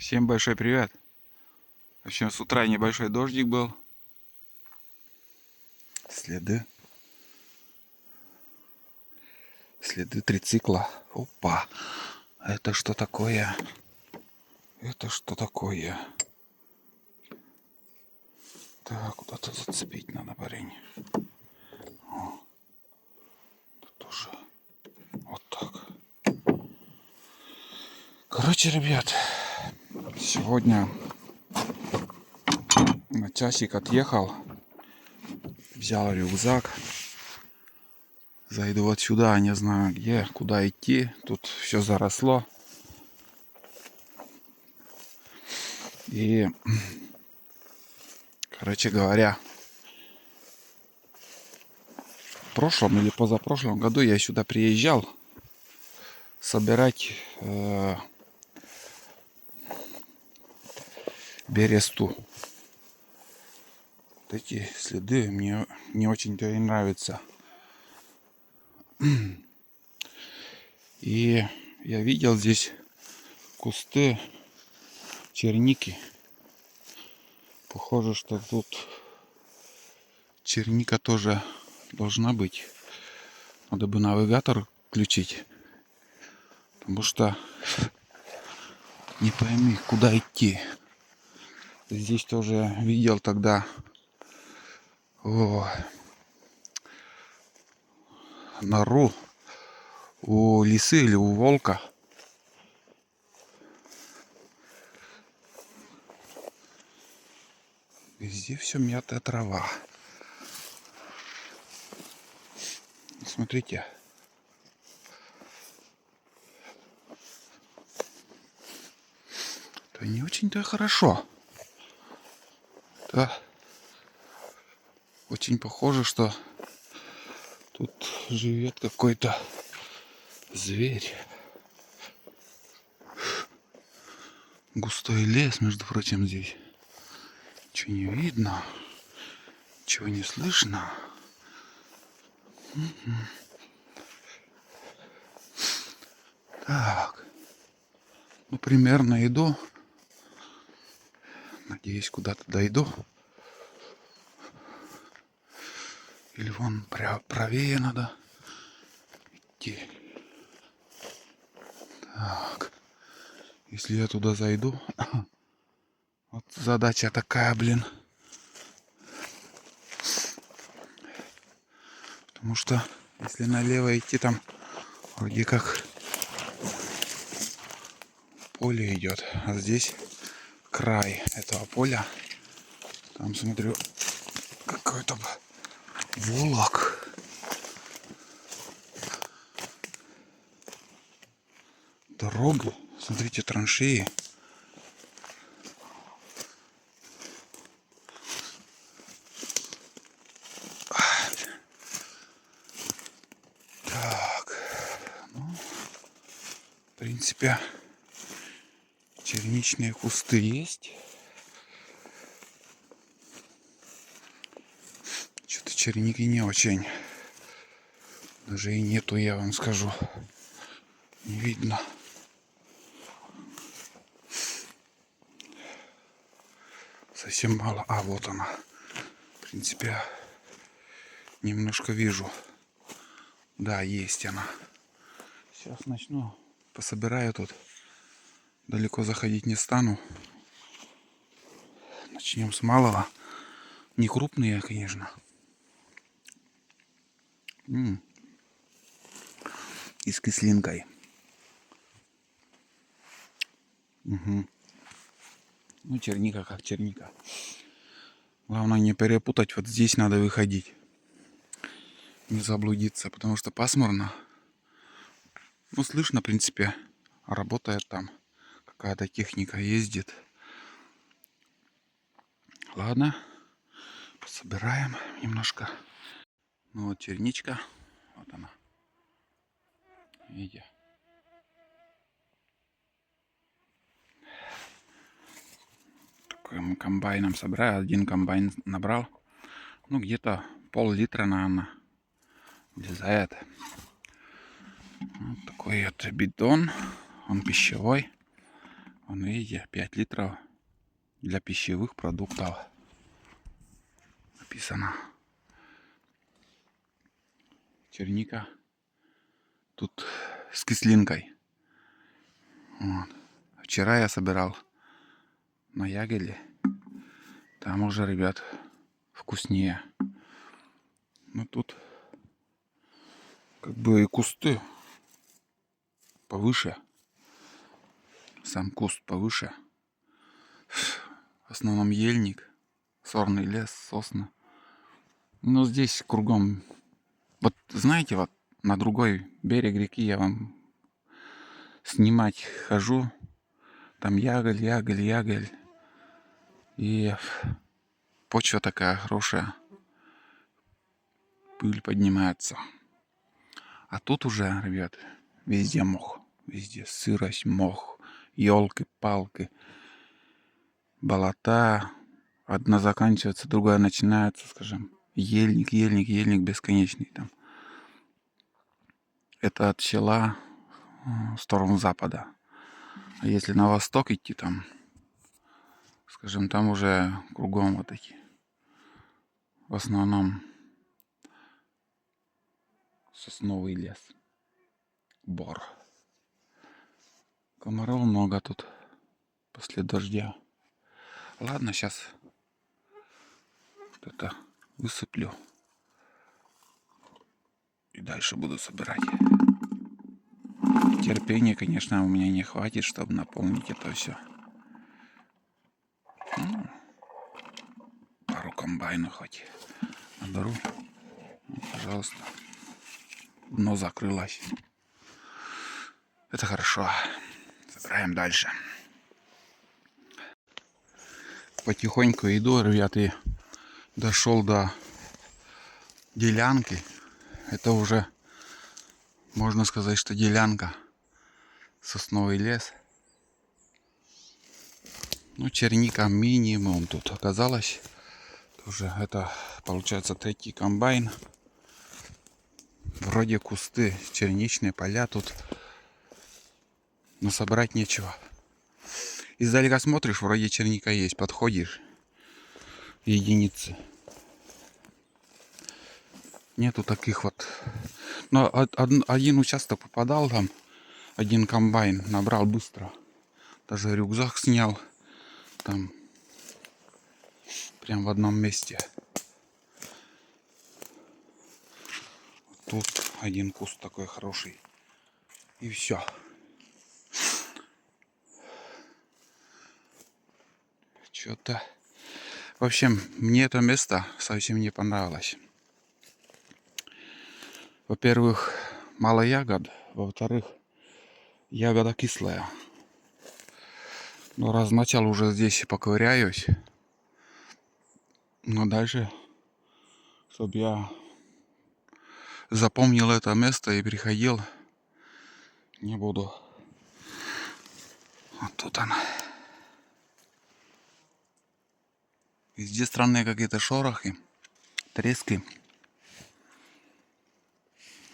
Всем большой привет. В общем, с утра небольшой дождик был. Следы трицикла. Опа. Это что такое? Это что такое? Так, куда-то зацепить надо, парень. О, тут уже вот так. Короче, ребят, сегодня на часик отъехал. Взял рюкзак. Зайду вот сюда, не знаю где, куда идти. Тут все заросло. И, короче говоря, в прошлом или позапрошлом году я сюда приезжал собирать бересту. Вот эти следы мне не очень-то и нравятся. И я видел здесь кусты черники. Похоже, что тут черника тоже должна быть. Надо бы навигатор включить. Потому что не пойми, куда идти. Здесь тоже видел тогда нору у лисы или у волка. Везде все мятая трава. Смотрите. Это не очень-то хорошо. Это очень похоже, что тут живет какой-то зверь. Густой лес, между прочим, здесь. Ничего не видно. Ничего не слышно. Так. Ну, примерно иду. Надеюсь, куда-то дойду. Или вон правее надо идти. Так. Если я туда зайду... Вот задача такая, блин. Потому что если налево идти, там вроде как поле идет. А здесь край этого поля. Там, смотрю, какой-то волок. Дорога. Смотрите, траншеи. В принципе, черничные кусты есть. Что-то черники не очень. Даже и нету, я вам скажу. Не видно. Совсем мало. А, вот она. В принципе, немножко вижу. Да, есть она. Сейчас начну. Пособираю тут. Далеко заходить не стану. Начнем с малого. Не крупные, конечно. И с кислинкой. Угу. Ну, черника как черника. Главное не перепутать. Вот здесь надо выходить. Не заблудиться, потому что пасмурно. Ну, слышно, в принципе, работает там. Какая-то техника ездит. Ладно. Собираем немножко. Ну вот черничка. Вот она. Видите. Такой мы комбайном собрали. Один комбайн набрал. Ну, где-то пол-литра, наверное, влезает. Вот такой вот бидон. Он пищевой. Вон, видите, 5 литров для пищевых продуктов. Написано. Черника. Тут с кислинкой. Вот. Вчера я собирал на ягеле. Там уже, ребят, вкуснее. Но тут как бы и кусты повыше. Сам куст повыше. В основном ельник, сорный лес, сосны. Но здесь кругом. Вот знаете, вот на другой берег реки я вам снимать хожу. Там ягель, ягель, ягель. И почва такая хорошая. Пыль поднимается. А тут уже, ребят, везде мох. Везде сырость, мох, елки-палки, болота. Одна заканчивается, другая начинается, скажем. Ельник, ельник, ельник бесконечный там. Это от села в сторону запада. А если на восток идти там, скажем, там уже кругом вот такие. В основном сосновый лес. Бор. Комаров много тут после дождя. Ладно, сейчас вот это высыплю. И дальше буду собирать. Терпения, конечно, у меня не хватит, чтобы наполнить это все. Ну, пару комбайнов хоть наберу. Ну, пожалуйста. Дно закрылось. Это хорошо. Собираем дальше. Потихоньку иду, ребят, и дошел до делянки. Это уже, можно сказать, что делянка. Сосновый лес. Ну, черника минимум тут оказалось. Уже это, получается, третий комбайн. Вроде кусты, черничные поля тут. Но собрать нечего. Издалека смотришь, вроде черника есть. Подходишь. Единицы. Нету таких вот. Но один участок попадал там. Один комбайн набрал быстро. Даже рюкзак снял. Там. Прям в одном месте. Тут один куст такой хороший. И все. Что-то. В общем, мне это место совсем не понравилось. Во-первых, мало ягод. Во-вторых, ягода кислая. Но раз начал уже здесь поковыряюсь. Но дальше, чтобы я запомнил это место и приходил, не буду. Вот тут она. Везде странные какие-то шорохи, трески.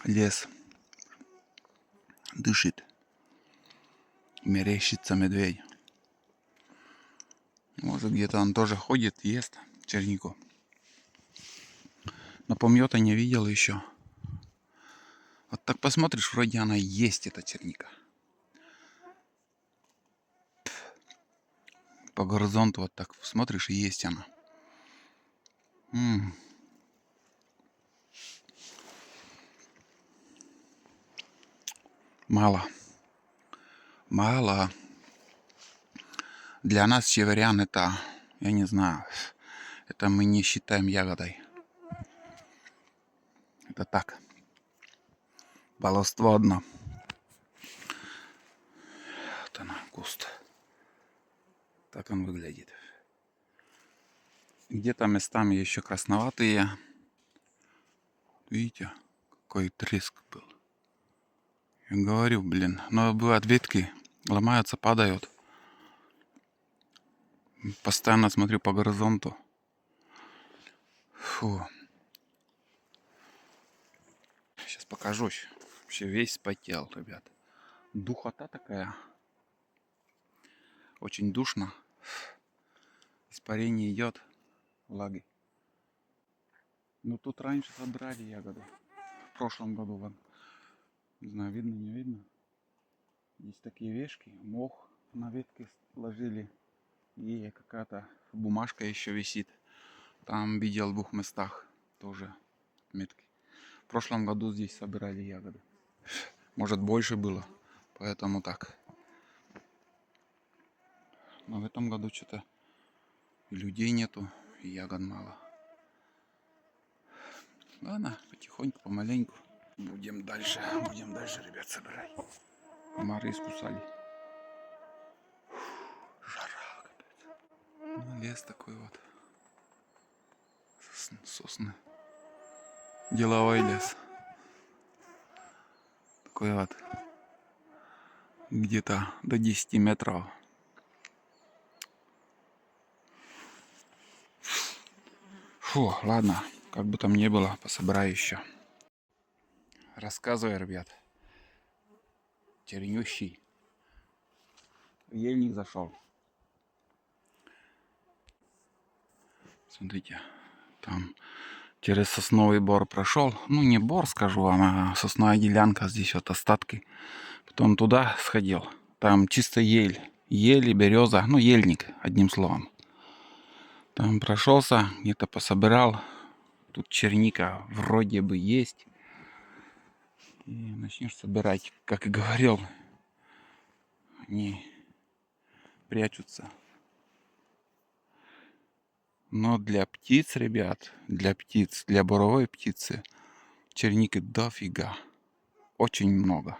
Лес дышит. Мерещится медведь. Может, где-то он тоже ходит, ест чернику. Но помета не видел еще. Вот так посмотришь, вроде она есть, эта черника. По горизонту вот так смотришь, и есть она. Мало. Мало. Для нас северян это, я не знаю, это мы не считаем ягодой. Это так. Баловство одно. Вот она, куст. Так он выглядит. Где-то местами еще красноватые. Видите, какой треск был. Я говорю, блин, но бывают ветки, ломаются, падают. Постоянно смотрю по горизонту. Фу. Сейчас покажусь. Вообще весь спотел, ребят. Духота такая. Очень душно. Испарение идет, влаги. Но тут раньше собирали ягоды. В прошлом году, вон. Не знаю, видно, не видно. Есть такие вешки, мох на ветке ложили. И какая-то бумажка еще висит. Там видел в 2 местах тоже метки. В прошлом году здесь собирали ягоды. Может, больше было, поэтому так. Но в этом году что-то и людей нету, и ягод мало. Ладно, потихоньку, помаленьку. Будем дальше, ребят, собирать. Комары искусали. Жара, капец. Ну, лес такой вот. Сосны. Деловой лес. Такой вот. Где-то до 10 метров. Фу, ладно. Как бы там ни было, пособираю еще. Рассказываю, ребят. Чернющий. Ельник зашел. Смотрите, там через сосновый бор прошел. Ну, не бор, скажу вам, а сосновая делянка. Здесь вот остатки. Потом туда сходил. Там чисто ель. Ель и береза. Ну, ельник, одним словом. Там прошелся, где-то пособирал. Тут черника вроде бы есть. И начнешь собирать. Как и говорил, они прячутся. Но для птиц, ребят, для птиц, для боровой птицы черники дофига. Очень много.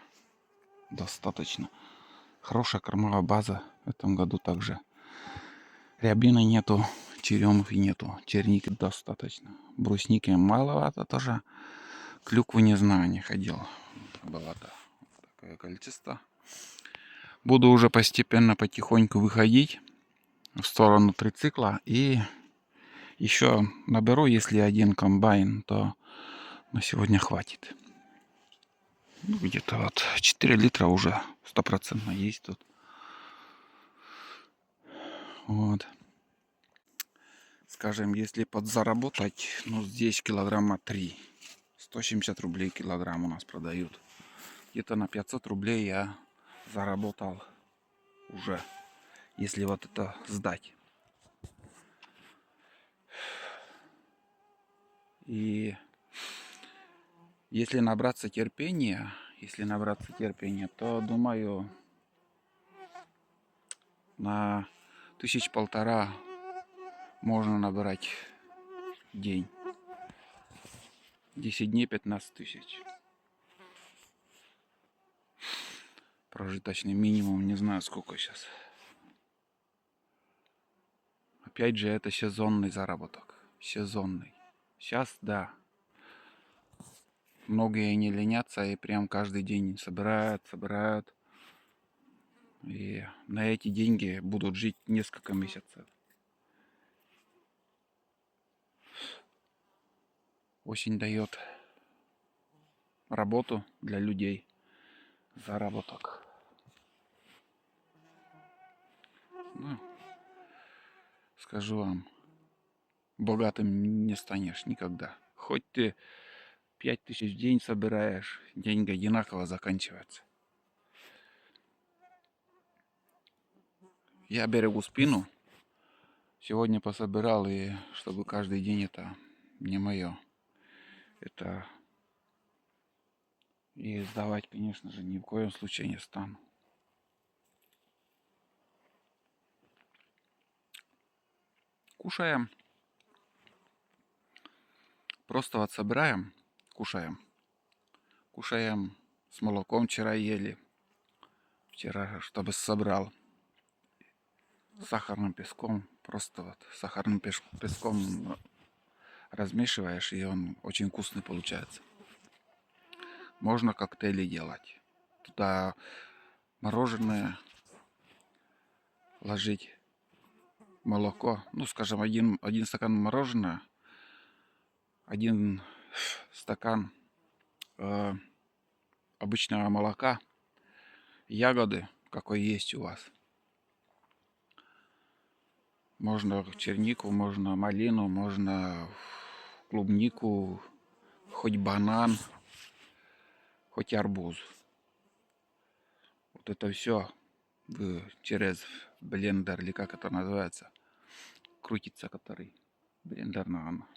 Достаточно. Хорошая кормовая база в этом году также. Рябины нету, черемухи нету. Черники достаточно. Брусники маловато тоже. Клюквы не знаю, не ходил. Было-то такое количество. Буду уже постепенно, потихоньку выходить в сторону трицикла. И еще наберу, если один комбайн, то на сегодня хватит. Ну, где-то вот 4 литра уже 100% есть тут. Вот. Скажем, если подзаработать, ну, здесь килограмма 3. 170 рублей килограмм у нас продают. Где-то на 500 рублей я заработал уже, если вот это сдать. И если набраться терпения, то, думаю, на 1000-1,5 можно набрать в день. 10 дней 15 тысяч. Прожиточный минимум, не знаю сколько сейчас. Опять же, это сезонный заработок. Сезонный. Сейчас, да. Многие не ленятся и прям каждый день собирают. И на эти деньги будут жить несколько месяцев. Осень дает работу для людей. Заработок. Ну, скажу вам, богатым не станешь никогда. Хоть ты 5000 в день собираешь, деньги одинаково заканчиваются. Я берегу спину. Сегодня пособирал, и чтобы каждый день это не мое. Это и сдавать, конечно же, ни в коем случае не стану. Кушаем. Просто вот собираем, кушаем. Кушаем с молоком, вчера ели. Вчера, чтобы собрал. С сахарным песком. Просто вот сахарным песком размешиваешь, и он очень вкусный получается. Можно коктейли делать. Туда мороженое ложить, молоко. Ну, скажем, один стакан мороженого, 1 стакан обычного молока, ягоды, какой есть у вас. Можно чернику, можно малину, можно клубнику, хоть банан, хоть арбуз. Вот это все через блендер, или как это называется, крутится который. Блендер, наверное.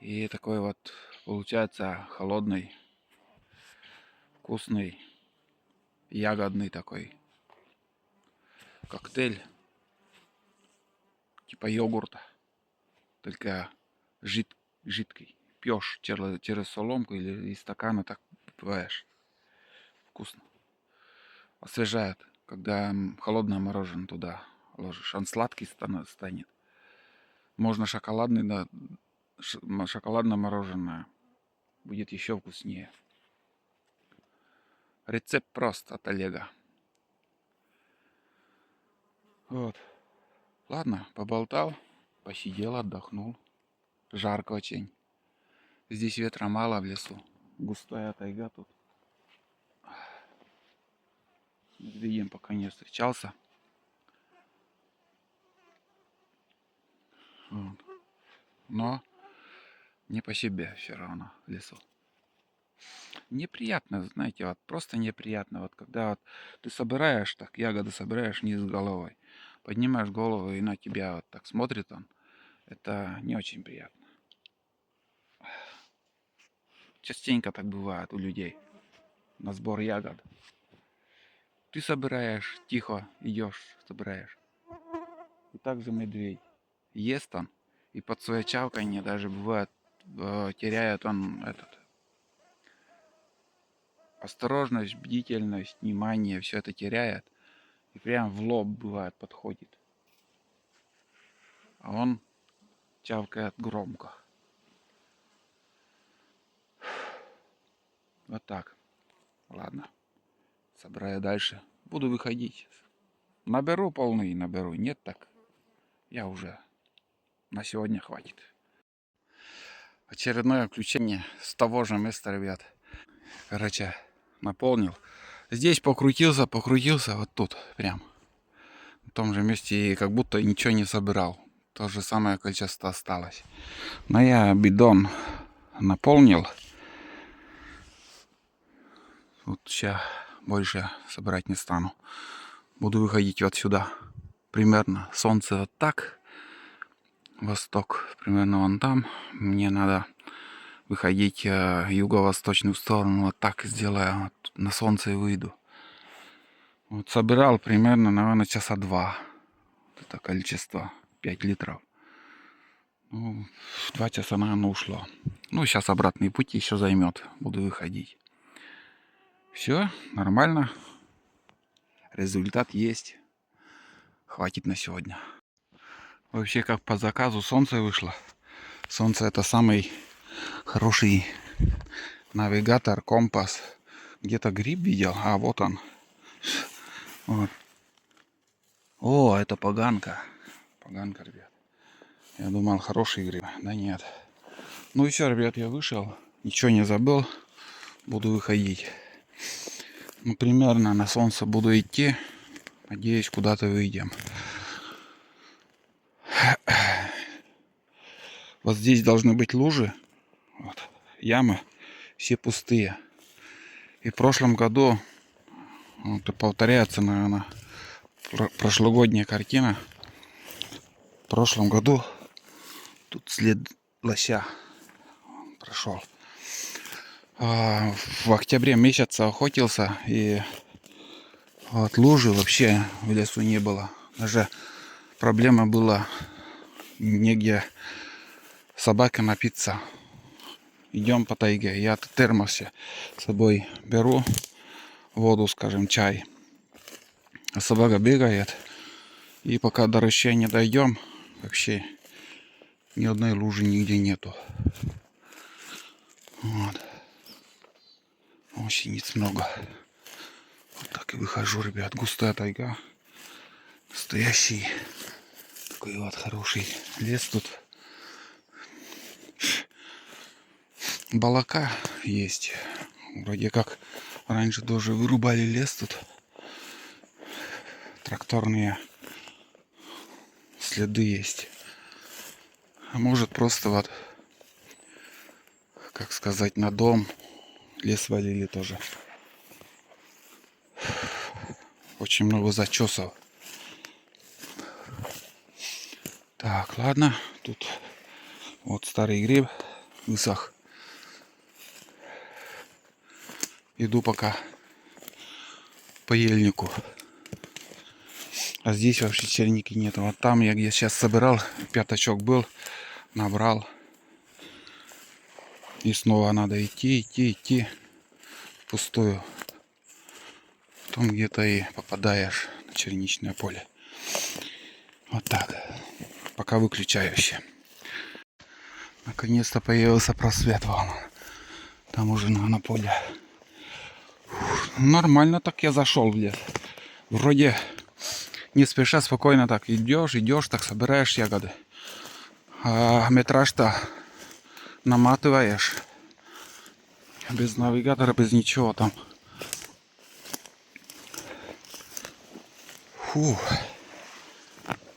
И такой вот получается холодный, вкусный, ягодный такой коктейль. Типа йогурта. Только жидкий. Пьешь через соломку или из стакана, так бываешь. Вкусно. Освежает, когда холодное мороженое туда ложишь. Он сладкий станет. Можно шоколадный, да, шоколадное мороженое. Будет еще вкуснее. Рецепт прост от Олега. Вот. Ладно, поболтал, посидел, отдохнул. Жарко очень. Здесь ветра мало в лесу. Густая тайга тут. Медведем пока не встречался. Вот. Но не по себе все равно в лесу. Неприятно, знаете, вот просто неприятно. Вот когда вот ты собираешь, так ягоды собираешь вниз головой, поднимаешь голову и на тебя вот так смотрит он, это не очень приятно. Частенько так бывает у людей на сбор ягод. Ты собираешь, тихо идешь, собираешь. И также медведь. Ест он, и под свое чавканье даже бывает теряет он этот осторожность, бдительность, внимание, все это теряет. И прям в лоб бывает подходит. А он чавкает громко. Вот так. Ладно. Собираю дальше. Буду выходить. Наберу полный, наберу. Нет, так я уже на сегодня хватит. Очередное включение с того же места, ребят. Короче, наполнил. Здесь покрутился, вот тут прям. В том же месте и как будто ничего не собирал. То же самое количество осталось. Но я бидон наполнил. Вот сейчас больше собирать не стану. Буду выходить вот сюда. Примерно солнце вот так. Восток примерно вон там. Мне надо выходить юго-восточную сторону. Вот так сделаю. Вот на солнце и выйду. Вот собирал примерно, наверное, часа 2. Вот это количество. 5 литров. Ну, 2 часа, наверное, ушло. Ну, сейчас обратный путь еще займет. Буду выходить. Все, нормально. Результат есть. Хватит на сегодня. Вообще, как по заказу, солнце вышло. Солнце — это самый хороший навигатор, компас. Где-то гриб видел, а вот он. Вот. О, это поганка. Поганка, ребят. Я думал, хороший гриб. Да нет. Ну и все, ребят, я вышел. Ничего не забыл. Буду выходить. Ну, примерно на солнце буду идти. Надеюсь, куда-то выйдем. Вот здесь должны быть лужи. Вот. Ямы. Все пустые. И в прошлом году, вот, повторяется, наверное, прошлогодняя картина. В прошлом году тут след лося прошел. В октябре месяце охотился, и вот лужи вообще в лесу не было. Даже проблема была негде собаке напиться. Идем по тайге. Я термос с собой беру воду, скажем, чай. А собака бегает. И пока до ручья не дойдем, вообще ни одной лужи нигде нету. Вот. Осенниц много. Вот так и выхожу, ребят. Густая тайга. Настоящий такой вот хороший лес тут. Балака есть. Вроде как раньше тоже вырубали лес тут. Тракторные следы есть. А может просто вот, как сказать, на дом лес валили тоже. Очень много зачесов. Так, ладно. Тут вот старый гриб высох. Иду пока по ельнику. А здесь вообще черники нет. Вот там я где сейчас собирал, пятачок был, набрал. И снова надо идти пустую. Потом где-то и попадаешь на черничное поле. Вот так. Пока выключающее. Наконец-то появился просвет. Вон. Там уже на поле. Нормально так я зашел в лес. Вроде не спеша, спокойно так идешь, так собираешь ягоды. А метраж-то наматываешь. Без навигатора, без ничего там. Фу.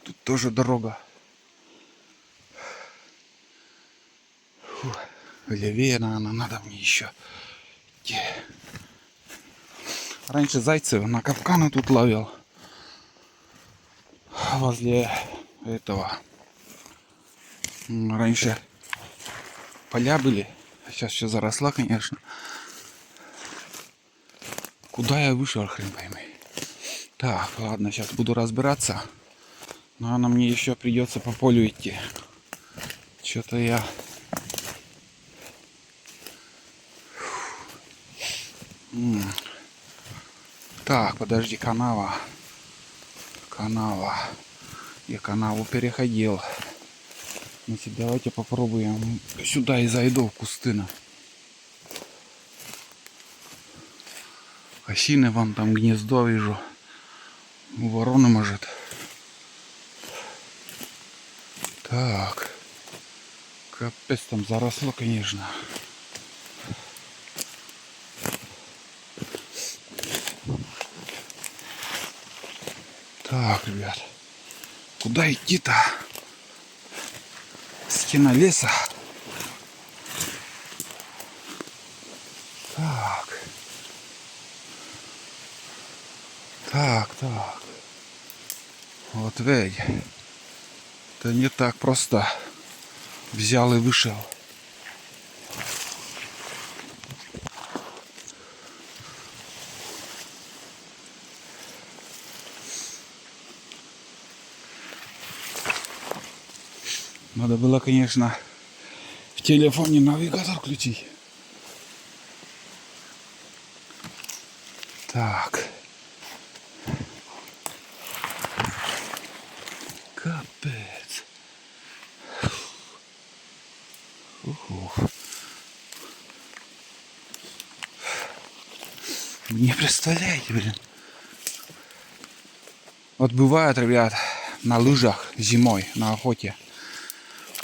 Тут тоже дорога. Фу. Левее, наверное, надо мне еще идти. Раньше зайцев на капканы тут ловил. Возле этого. Раньше поля были. Сейчас все заросла, конечно. Куда я вышел, хрен пойми. Так, ладно, сейчас буду разбираться. Но мне еще придется по полю идти. Что-то я... Так, подожди, канава. Я канаву переходил. Значит, давайте попробуем. Сюда и зайду в кусты. Осины вон там гнездо вижу. Вороны, может. Так. Капец, там заросло, конечно. Так, ребят. Куда идти-то? Стена леса. Так. Вот ведь. Это не так просто. Взял и вышел. Надо было, конечно, в телефоне навигатор включить. Так. Капец. Не представляете, блин. Вот бывает, ребят, на лыжах зимой, на охоте.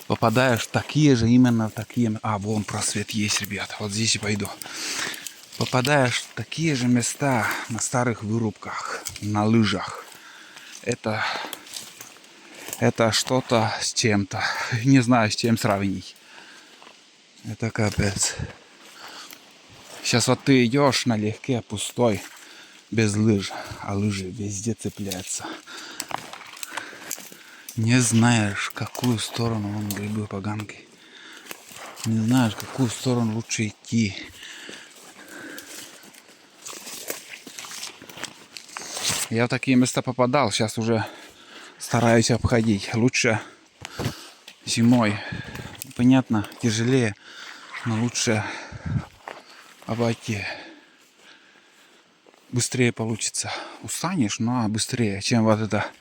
Попадаешь в такие же, именно в такие... А, вон просвет есть, ребят. Вот здесь и пойду. Попадаешь в такие же места на старых вырубках, на лыжах. Это что-то с чем-то. Не знаю, с чем сравнить. Это капец. Сейчас вот ты идешь налегке, пустой, без лыж. А лыжи везде цепляются. Не знаешь, в какую сторону вон грибы поганки. Не знаешь, в какую сторону лучше идти. Я в такие места попадал, сейчас уже стараюсь обходить. Лучше зимой. Понятно, тяжелее, но лучше обойти. Быстрее получится. Устанешь, но быстрее, чем вот это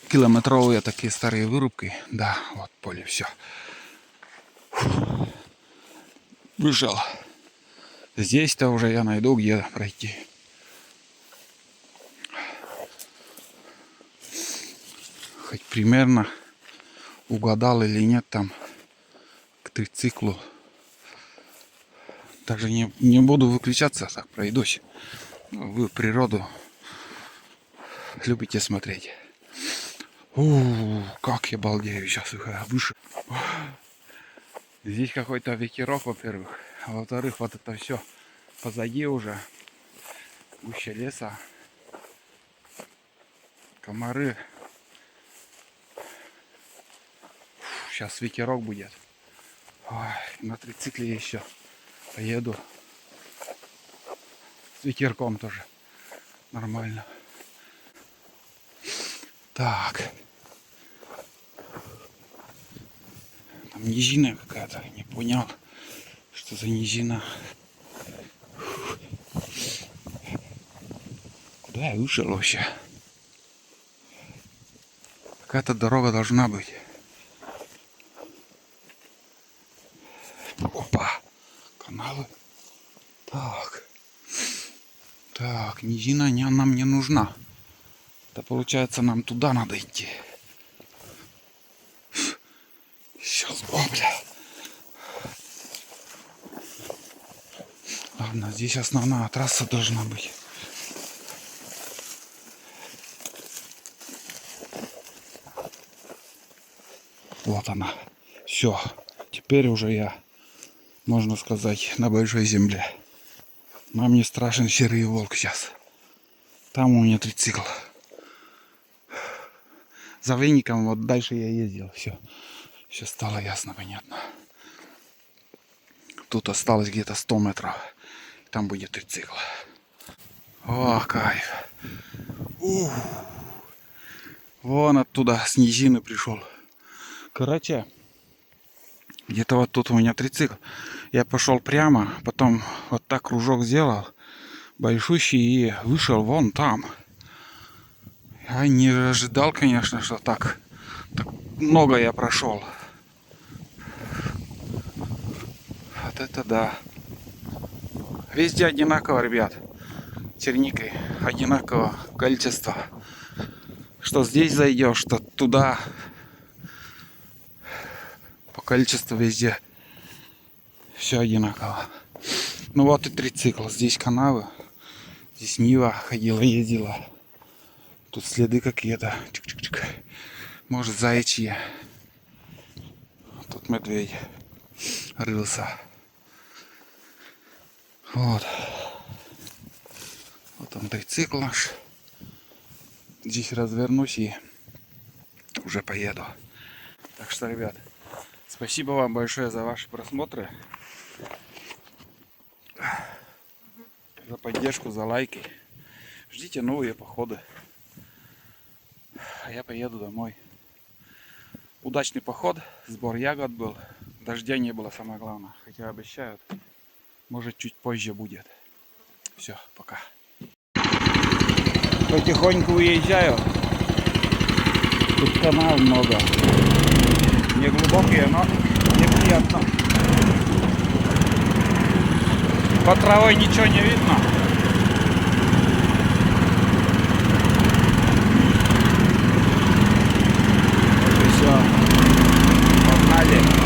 километровые такие старые вырубки. Да, вот поле, все. Вышел. Здесь-то уже я найду, где пройти. Хоть примерно угадал или нет там к трициклу. Даже не буду выключаться, так пройдусь. Вы природу любите смотреть. Как я балдею сейчас, выше. Здесь какой-то ветерок, во-первых. А во-вторых, вот это все позади уже. Гуща леса. Комары. Сейчас ветерок будет. Ой, на трицикле еще поеду. С ветерком тоже. Нормально. Так. Там низина какая-то. Не понял, что за низина. Куда я вышел вообще? Какая-то дорога должна быть. Опа. Каналы. Так. Так, низина нам не нужна. Это получается, нам туда надо идти. Сейчас, о, бля. Ладно, здесь основная трасса должна быть. Вот она. Все. Теперь уже я, можно сказать, на большой земле. Нам не страшен серый волк сейчас. Там у меня трицикл. За веником вот дальше я ездил. Все. Все стало ясно, понятно. Тут осталось где-то 100 метров. Там будет трицикл. О, кайф. Вон оттуда с низины пришел. Короче, где-то вот тут у меня трицикл. Я пошел прямо, потом вот так кружок сделал. Большущий и вышел вон там. Я не ожидал, конечно, что так много я прошел. Вот это да. Везде одинаково, ребят. Черникой одинаково количество. Что здесь зайдешь, что туда. По количеству везде все одинаково. Ну вот и трицикл. Здесь канавы. Здесь Нива ходила, ездила. Тут следы какие-то. Чик-чик-чик. Может, заячьи. Тут медведь рылся. Вот. Вот он трицикл наш. Здесь развернусь и уже поеду. Так что, ребят, спасибо вам большое за ваши просмотры. За поддержку, за лайки. Ждите новые походы. А я поеду домой. Удачный поход. Сбор ягод был. Дождя не было, самое главное. Хотя обещают. Может, чуть позже будет. Все, пока. Потихоньку уезжаю. Тут канал много. Не глубокие, но неприятно. Под травой ничего не видно. Вот и все. Погнали.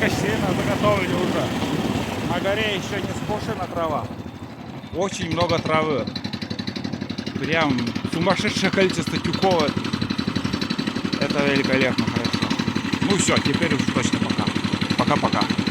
немножко сено заготовили уже. На горе еще не скошена трава. Очень много травы. Прям сумасшедшее количество тюков. Это великолепно хорошо. Ну все, теперь уж точно пока. Пока-пока.